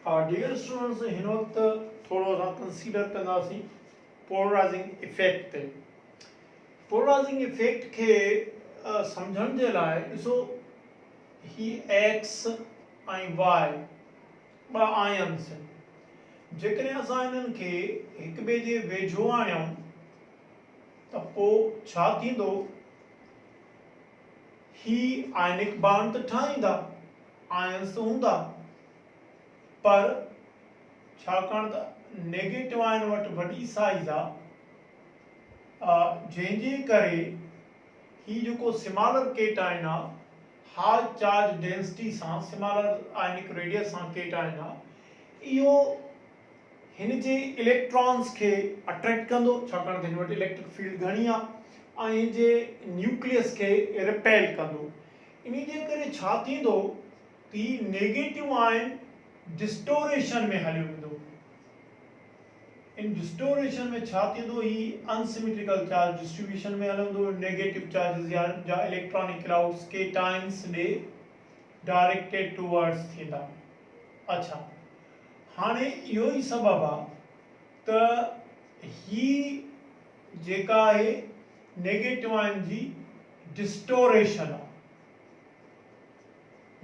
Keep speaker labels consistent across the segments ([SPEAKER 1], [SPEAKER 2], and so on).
[SPEAKER 1] Dear students, हिन वक्त थोड़ो असां कंसीडर कंदासीं पोलराइजिंग इफेक्ट ते। पोलराइजिंग इफेक्ट के सम्झण जे लाइ ॾिसो, ही एक्स ऐं वाई ॿ आयन्स आहिनि। जेकॾहिं असां हिननि खे हिक ॿिए जे वेझो आणियूं त पोइ छा थींदो? ही आयनिक बांड त ठाहींदा, आयन्स त हूंदा, पर छाकाणि त नेगेटिव आयन वटि वॾी साइज़ आहे, जंहिंजे करे ही जेको स्मॉलर केटाइन आहे, हाई चार्ज डेंसिटी सां स्मॉलर आयनिक रेडियस सां केटाइन आहे, इहो हिन जे इलेक्ट्रॉन्स खे अट्रैक्ट कंदो, छाकाणि त हिन वटि इलेक्ट्रिक फील्ड घणी आहे, ऐं हिन जे न्यूक्लियस खे रिपेल कंदो। इन जे करे छा थींदो कि नेगेटिव आयन डिस्टोरेशन में हलियो वेंदो। इन डिस्टोरेशन में छा थींदो? ही अनसिमेट्रिकल चार्ज डिस्ट्रीब्यूशन में हलंदो। नेगेटिव चार्जेस या इलेक्ट्रॉनिक क्लाउड्स केटाइंस ॾे डायरेक्टेड टुवर्ड्स थींदा। अच्छा, हाणे इहो ई सबब आहे त ही जेका आहे नेगेटिव आयन जी डिस्टोरेशन आहे।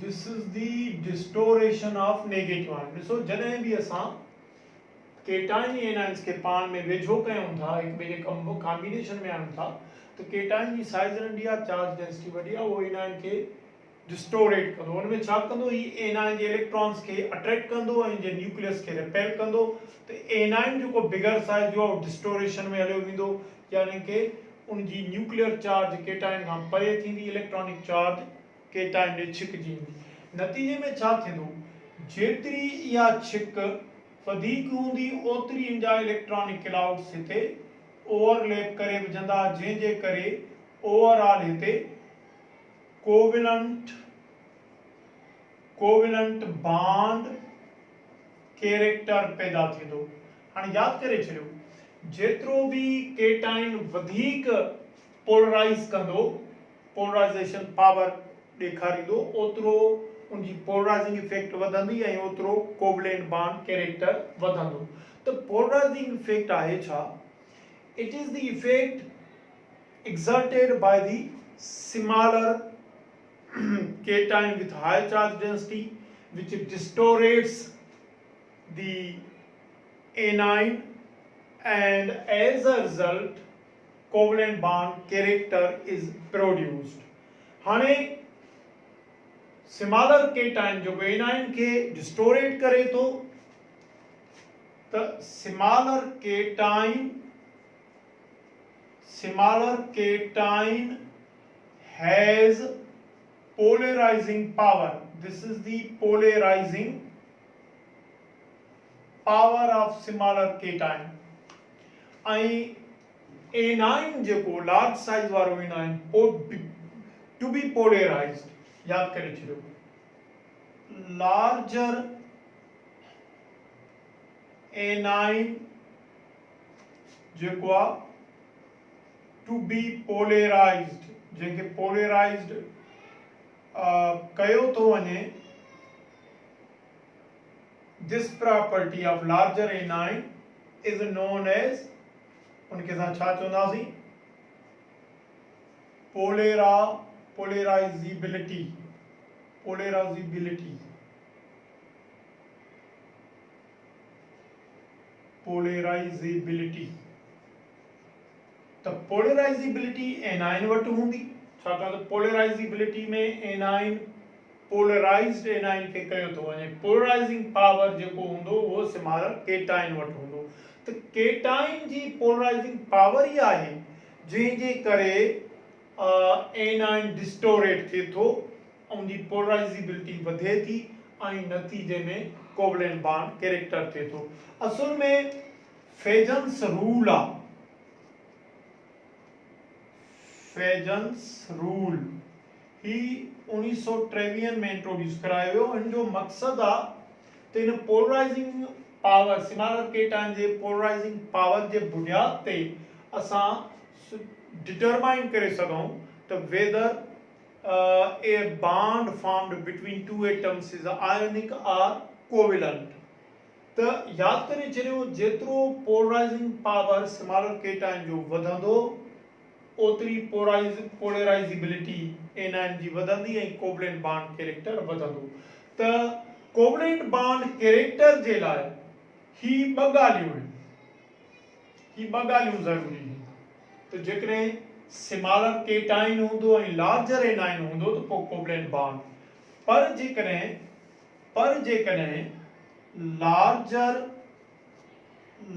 [SPEAKER 1] This is the distortion of negative ion. ॾिसो, जॾहिं बि असां केटाइन एनाइंस खे पाण में वेझो कयूं था, हिक ॿिए जे कॉम्बिनेशन में आणूं था, त केटाइन जी साइज़ नंढी आहे, चार्ज डेंसिटी वॾी आहे, उहो एनाइन खे डिस्टोरेट कंदो। हुन में छा कंदो? ही एनाइन जे इलेक्ट्रॉन्स खे अट्रैक्ट कंदो ऐं जे न्यूक्लियस खे रिपेल कंदो। त एनाइन जेको बिगर साइज़ जो आहे डिस्टोरेशन में हलियो वेंदो, यानी कि उन जी न्यूक्लियर चार्ज केटाइन खां परे थींदी, इलेक्ट्रॉनिक चार्ज केटाइन ॾे छिकजी वेंदी। नतीजे में छा थींदो? जेतिरी इहा छिक वधीक हूंदी, ओतिरी इन जा इलेक्ट्रॉनिक क्लाउड्स हिते ओवरलैप करे विझंदा, जंहिंजे करे ओवरऑल हिते कोवेलेंट बॉन्ड कैरेक्टर पैदा थींदो। हाणे यादि करे छॾियो, जेतिरो भी केटाइन वधीक पोलराइज कंदो, पोलराइजेशन पावर ॾेखारींदो, ओतिरो उनजी पोलराइजिंग इफेक्ट वधंदी ऐं ओतिरो कोवेलेंट बॉन्ड कैरेक्टर वधंदो। त पोलराइजिंग इफेक्ट आहे छा? It is the effect exerted by the smaller cation with high charge density, which distorts the anion, and as a result covalent bond character is produced. हाणे smaller cation जो A9 खे डिस्टोरेट करे थो, त smaller cation has polarizing power. This is the polarizing power of smaller cation. ऐं anion जेको large size वारो anion to be polarized, याद करे छॾियो, लार्जर एनाइन जेको आहे टू बी पोलराइज्ड, जंहिंखे पोलराइज्ड कयो थो वञे, this property of larger anion is known as, उनखे असां छा चवंदासीं? पोलराइजिबिलिटी। त पोलराइजिबिलिटी एनाइन वटि हूंदी, छाकाणि त पोलराइजिबिलिटी में एनाइन पोलराइज्ड एनाइन खे कयो थो वञे। पोलराइजिंग पावर जेको हूंदो उहो स्मॉलर केटाइन वटि हूंदो। त केटाइन जी पोलराइजिंग पावर ई आहे जंहिंजे करे एनाइन डिस्टोरेट थिए थो, उन जी पोलराइजिबिलिटी वधे थी ऐं नतीजे में कोवेलेंट बॉन्ड कैरेक्टर थिए थो। असुल में फेजन्स रूल आहे, फेजन्स रूल ही 1953 में इंट्रोड्यूस करायो वियो। इन जो मक़सदु आहे त इन पोलराइजिंग पावर, स्मॉलर केटाइन जे पोलराइजिंग पावर जे बुनियाद ते असां डिटरमाइन करे सघूं त weather a bond formed between two atoms is ionic or covalent. त याद करे छॾियो जेतिरो पोलराइजिंग पावर स्मॉलर केटाइन जो वधंदो ओतिरी पोलराइजिबिलिटी एनाइन जी वधंदी ऐं कोवलेंट बॉन्ड कैरेक्टर वधंदो। त कोवलेंट बॉन्ड कैरेक्टर जे लाइ ही ॿ ॻाल्हियूं ज़रूरी आहिनि। त जेकॾहिं स्मॉलर केटाइन हूंदो ऐं लार्जर एनाइन हूंदो त पोइ कोवलेंट बॉन्ड, पर जेकॾहिं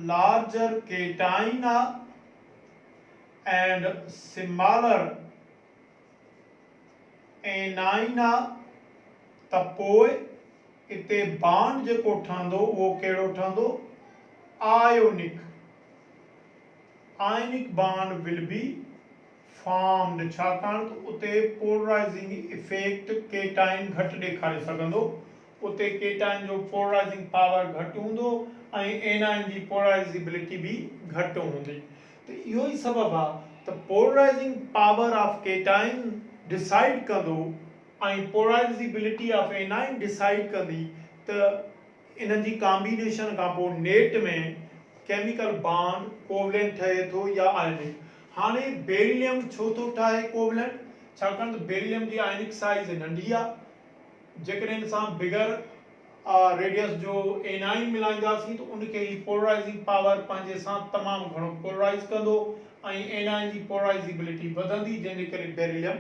[SPEAKER 1] larger cation and smaller anion त पोइ इते बॉन्ड जेको ठहंदो उहो कहिड़ो ठहंदो, ionic bond will be formed, छाकाणि त उते पोलराइजिंग इफेक्ट केटाइन घटि ॾेखारे सघंदो, उते केटाइन जो पोलराइजिंग पावर घटि हूंदो ऐं एनाइन जी पोलराइजिबिलिटी भी घटि हूंदी। त इहो ई सबबु आहे त polarizing power of cation decide कंदो ऐं पोलराइजिबिलिटी ऑफ एनाइन डिसाइड कंदी त इन जी कॉम्बिनेशन खां पोइ नेट में केमिकल बॉन्ड कोवलेंट ठहे थो या आयनिक। हाणे बेरिलियम छो थो ठाहे कोवलेंट, छाकाणि त बेरिलियम जी आयनिक साइज नंढी आहे। जेकॾहिं असां बिगर रेडियस जो एनाइन मिलाईंदासीं त उनखे ही पोलराइजिंग पावर पंहिंजे सां तमामु घणो पोलराइज कंदो ऐं एनाइन जी पोलराइजिबिलिटी वधंदी, जंहिंजे करे बेरिलियम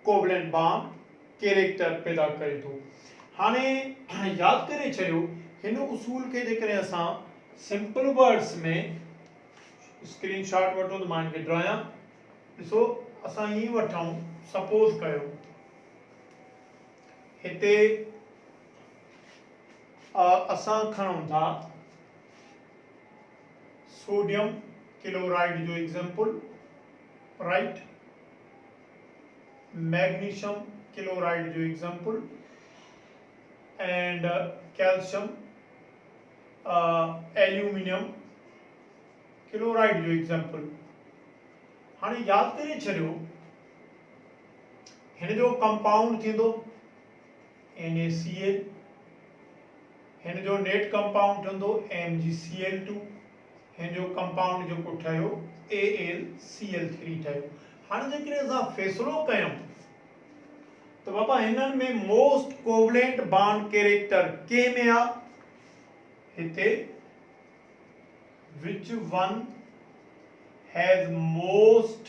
[SPEAKER 1] कोवलेंट बॉन्ड कैरेक्टर पैदा करे थो। हाणे यादि करे छॾियो हिन उसूल खे जेकॾहिं असां सिंपल वर्ड्स में स्क्रीनशॉट वठो त मां हिनखे ड्रायां। ॾिसो असां ई वठूं, सपोज कयो हिते असां खणूं था सोडियम क्लोराइड जो एग्जांपल, राइट, मैग्नीशियम क्लोराइड जो example and calcium aluminium chloride जो एग्जांपल। हाणे याद करे छॾियो हिन जो कंपाउंड थींदो NaCl, हिन जो नेट कंपाउंड ठहंदो MgCl2, हिन जो कंपाउंड जेको ठहियो AlCl3 ठहियो। हाणे जेकॾहिं असां फ़ैसिलो कयूं त बाबा हिननि में मोस्ट कोवलेंट बॉन्ड कैरेक्टर के में आहे, हिते which one has most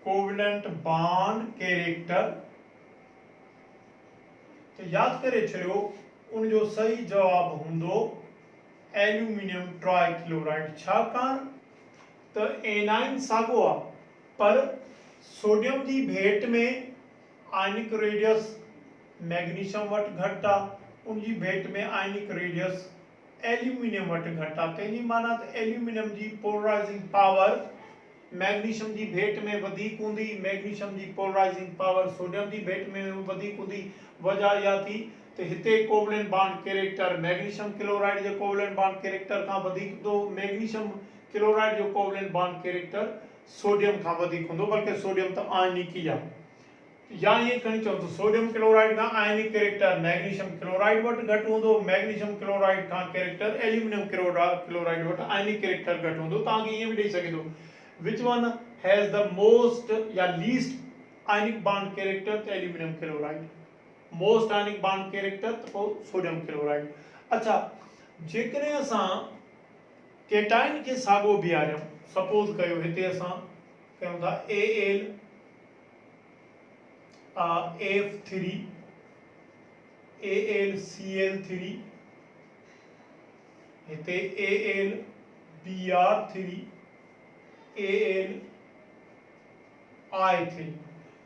[SPEAKER 1] covalent bond character, तो याद करे छॾियो उन जो सही जवाब हूंदो एल्यूमिनियम ट्राइक्लोराइड, छाकाणि त एनाइन साॻियो आहे पर सोडियम जी भेट में आयनिक रेडियस मैग्नीशियम वटि घटि आहे, उन जी भेट में आयनिक रेडियस एल्यूमिनियम वटि घटि आहे। तंहिंजी माना त एल्यूमिनियम जी पोलराइजिंग पावर मैग्नीशियम जी भेट में वधीक हूंदी, मैग्नीशियम जी पोलराइजिंग पावर सोडियम जी भेट में वधीक हूंदी। वजह इहा थी त हिते covalent bond character magnesium chloride जे कोवलेंट बॉन्ड कैरेक्टर खां वधीक हूंदो, मैग्नीशियम क्लोराइड जो कोवलेंट बॉन्ड कैरेक्टर सोडियम खां वधीक हूंदो, बल्कि सोडियम त आयनिक ई आहे। या ये खणी चऊं त सोडियम क्लोराइड का आयनिक कैरेक्टर मैग्नीशियम क्लोराइड वटि घटि हूंदो, मैग्नीशियम क्लोराइड का कैरेक्टर एल्यूमिनियम क्लोराइड वटि आयनिक कैरेक्टर घटि हूंदो। तव्हांखे ईअं बि ॾेई सघे थो which one has the most या लीस्ट आयनिक बॉन्ड कैरेक्टर, त aluminium chloride, most ionic bond character त पोइ सोडियम क्लोराइड। अच्छा, जेकॾहिं असां केटाइन खे साॻियो बीहारियूं, सपोज कयो हिते असां कयूं था AF3 AlCl3, हिते AlBr3 AlI3।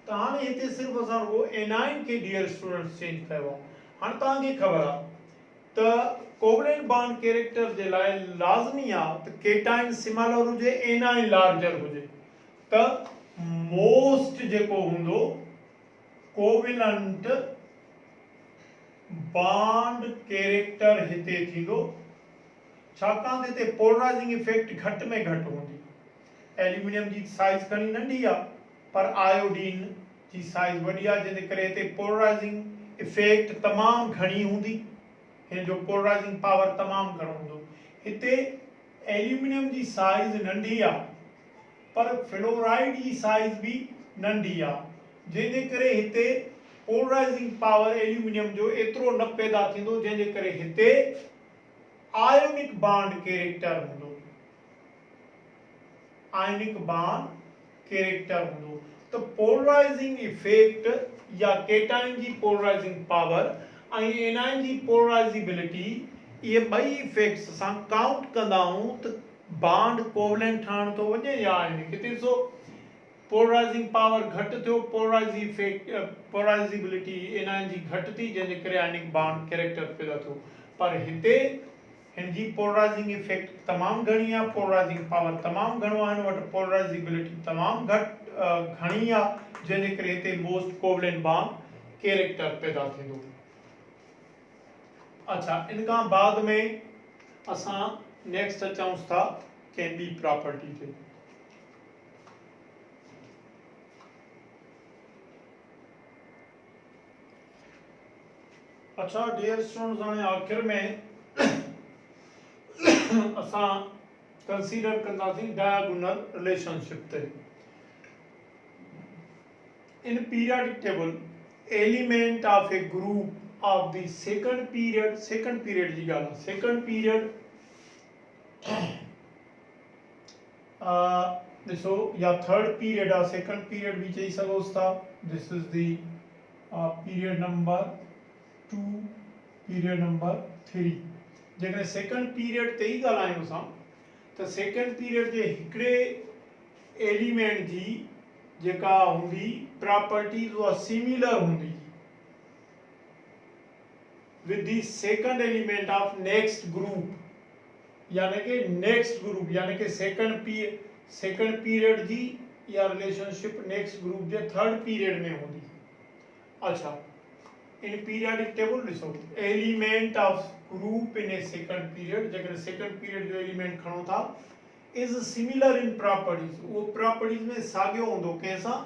[SPEAKER 1] त हाणे हिते सिर्फ़ु असां रुगो एनाइन खे डियर स्टूडेंट्स चेंज कयो आहे। हाणे तव्हांखे ख़बर आहे त कोवलेंट बॉन्ड कैरेक्टर जे लाइ लाज़मी आहे त केटाइन सिमिलर हुजे, एनाइन लार्जर हुजे, त मोस्ट जेको हूंदो कोवलेंट बॉन्ड कैरेक्टर हिते थींदो, छाकाणि त हिते पोलराइजिंग इफेक्ट घटि में घटि हूंदी। एल्यूमिनियम जी साइज घणी नंढी आहे पर आयोडीन जी साइज वॾी आहे, जंहिंजे करे हिते पोलराइजिंग इफेक्ट तमामु घणी हूंदी। हिन जो पोलराइजिंग पावर तमामु घणो हूंदो। हिते एल्यूमिनियम जी साइज़ नंढी आहे पर फ्लोराइड जी साइज़ भी नंढी आहे, जंहिंजे करे हिते पोलराइजिंग पावर एल्यूमिनियम जो एतिरो न पैदा थींदो, जंहिंजे करे हिते आयोनिक बॉन्ड कैरेक्टर हूंदो, आयोनिक बॉन्ड कैरेक्टर हूंदो। तो पोलराइजिंग इफेक्ट या केटाइन जी पोलराइजिंग पावर ऐं एनाइन जी पोलराइजिबिलिटी, ये ॿई इफेक्ट्स सां काउंट कंदा आहियूं त बॉन्ड कोवलेंट ठहण थो वञे या आयोनिक। हिते ॾिसो पोलराइजिंग पावर घटि थियो, पोलराइजिबिलिटी एनाइन जी घटि थी, जंहिंजे करे आयोनिक बॉन्ड कैरेक्टर पैदा थियो। पर हिते हिन जी पोलराइजिंग इफेक्ट तमामु घणी आहे, पोलराइजिंग पावर तमामु घणो आहे, हिन वटि पोलराइजिबिलिटी तमामु घणी आहे, जंहिंजे करे हिते मोस्ट कोवलेंट बॉन्ड कैरेक्टर पैदा थींदो। अच्छा, इन खां बाद में असां नेक्स्ट अचूं था कंहिं ॿी प्रॉपर्टी ते। अच्छा डियर स्टूडेंट्स, हाणे आखिर में असां कंसीडर कंदासीं डायगोनल रिलेशनशिप ते। In periodic table element of A group of the second period जी ॻाल्हि आहे, second period ॾिसो या थर्ड पीरियड आहे, second period भी चई सघोसि था। This is the period number 2, period number 3। जेकॾहिं सेकंड पीरियड ते ई ॻाल्हायूं असां त सेकंड पीरियड जे हिकिड़े एलिमेंट जी जेका हूंदी प्रॉपर्टीज उहा सिमिलर हूंदी with the second element of next group, यानी कि next group यानी कि second period जी या relationship next group जे third period में होगी। अच्छा, इन periodic table ॾिसो element of group in a second period, जेकर second period जो element खणो था is similar in properties, वो properties में साॻियो हूंदो कंहिंसां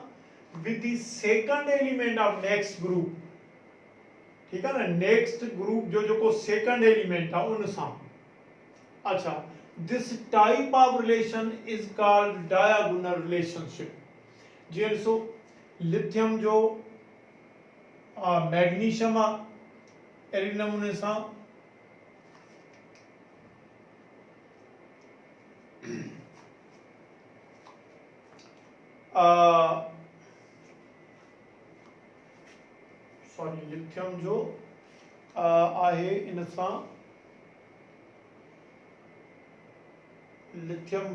[SPEAKER 1] with the second element of next group, ठीक है ना, नेक्स्ट ग्रुप जो जेको सेकंड एलिमेंट आहे उन सां। अच्छा, this type of relation is called diagonal relationship. जीअं ॾिसो लिथियम जो मैग्नीशियम आहे, अहिड़े नमूने सां सॉरी लिथियम जो आहे, इन सां लिथियम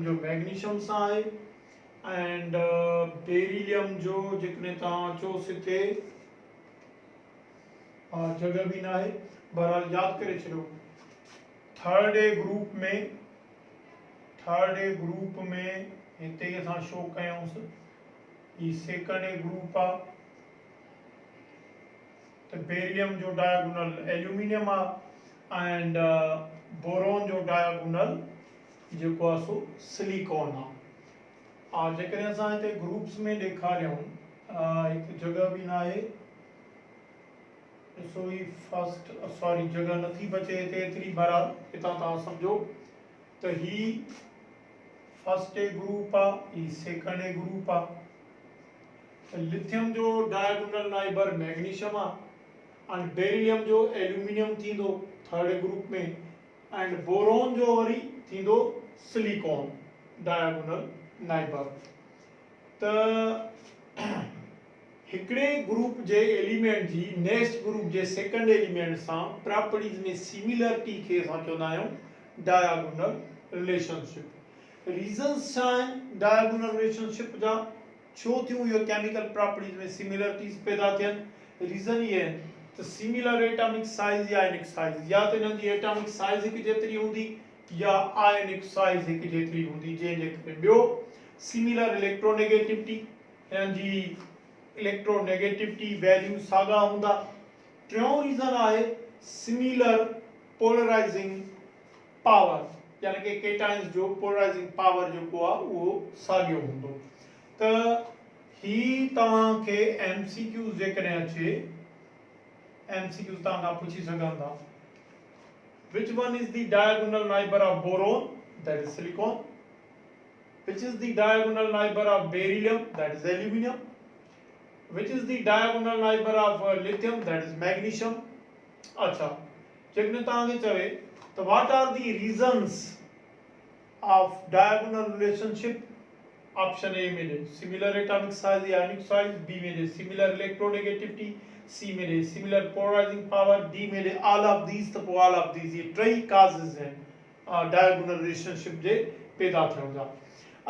[SPEAKER 1] जो मैग्नीशियम सां आहे, एंड बेरिलियम जो जेकॾहिं तव्हां चओसि हिते जगह भी ना आहे, बहरहाल यादि करे छॾियो। थर्ड ए ग्रुप में हिते असां शो कयूंसि ये सेकंड ए ग्रुप आ, तो बेरिलियम जो डायगोनल एल्यूमिनियम आ, एंड बोरोन जो डायगोनल जेको आहे सो सिलिकॉन आ। जेकॾहिं असां हिते ग्रुप्स में ॾेखारियूं, हिकु जगह भी ना आहे, ॾिसो ही फर्स्ट, सॉरी जगह नथी बचे हिते एतिरी, बहरहाल हितां तव्हां सम्झो त ही फर्स्ट ए ग्रुप आ, ही सेकंड ए ग्रुप आ। लिथियम जो डायगोनल नाइबर मैग्नीशियम आ, एंड बेरिलियम जो एल्यूमिनियम थींदो थर्ड ग्रुप में, एंड बोरोन जो वरी थींदो सिलिकॉन डायगोनल नाइबर। त हिकिड़े ग्रुप जे एलिमेंट जी नेक्स्ट ग्रुप जे सेकंड एलिमेंट सां प्रॉपर्टीज में सिमिलरिटी खे असां चवंदा आहियूं डायगोनल रिलेशनशिप। रीजन्स छा आहिनि डायगोनल रिलेशनशिप जा, छो थियूं इहो केमिकल प्रॉपर्टीज में सिमिलरिटीज पैदा थियनि? रीजन ये है तो सिमिलर एटॉमिक साइज या आयनिक साइज, या तो इन्हनि जी एटॉमिक साइज हिकु जेतिरी हूंदी या आयनिक साइज हिकु जेतिरी हूंदी, जंहिंजे करे। ॿियो सिमिलर इलेक्ट्रोनेगेटिविटी, इन्हनि जी इलेक्ट्रोनेगेटिविटी वैल्यू साॻा हूंदा। टियों रीजन आहे सिमिलर पोलराइजिंग पावर, यानी कि केटाइंस जो पोलराइजिंग पावर जेको आहे उहो साॻियो हूंदो। त ही तव्हांखे एमसीक्यूज़ जेकॾहिं अचे MCQ तांगा पूछी सघंदा which one is the diagonal neighbor of boron that is silicon which is the diagonal neighbor of beryllium that is aluminum which is the diagonal neighbor of lithium that is magnesium अच्छा जगने तांगे चवे तो what are the reasons of diagonal relationship option A में दे similar atomic size ionic size B में दे similar electronegativity C में दे similar polarizing power D में दे all of these तो all of these ये ट्रई causes हैं diagonal relationship जे पैदा थियंदा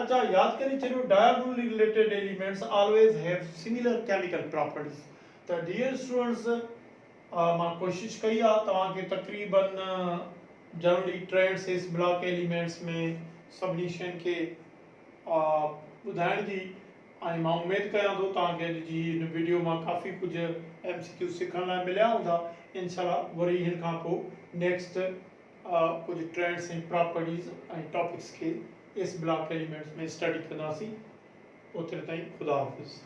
[SPEAKER 1] अच्छा याद करी चलो diagonally related elements always have similar chemical properties तो dear students मां कोशिश कई आ तवां के तकरीबन जनरली ट्रेंड्स इस ब्लॉक एलिमेंट्स में सभी शयुनि खे ॿुधाइण जी ऐं मां उमेद कयां थो तव्हांखे जी हिन वीडियो मां काफ़ी कुझु MCQ सिखण लाइ मिलिया हूंदा इंशाल्लाह वरी हिन खां पोइ नेक्स्ट कुझु ट्रेंड्स ऐं प्रॉपर्टीज़ ऐं टॉपिक्स खे इस ब्लॉक एलिमेंट्स में स्टडी कंदासीं ओतिरे ताईं ख़ुदा हाफ़िज़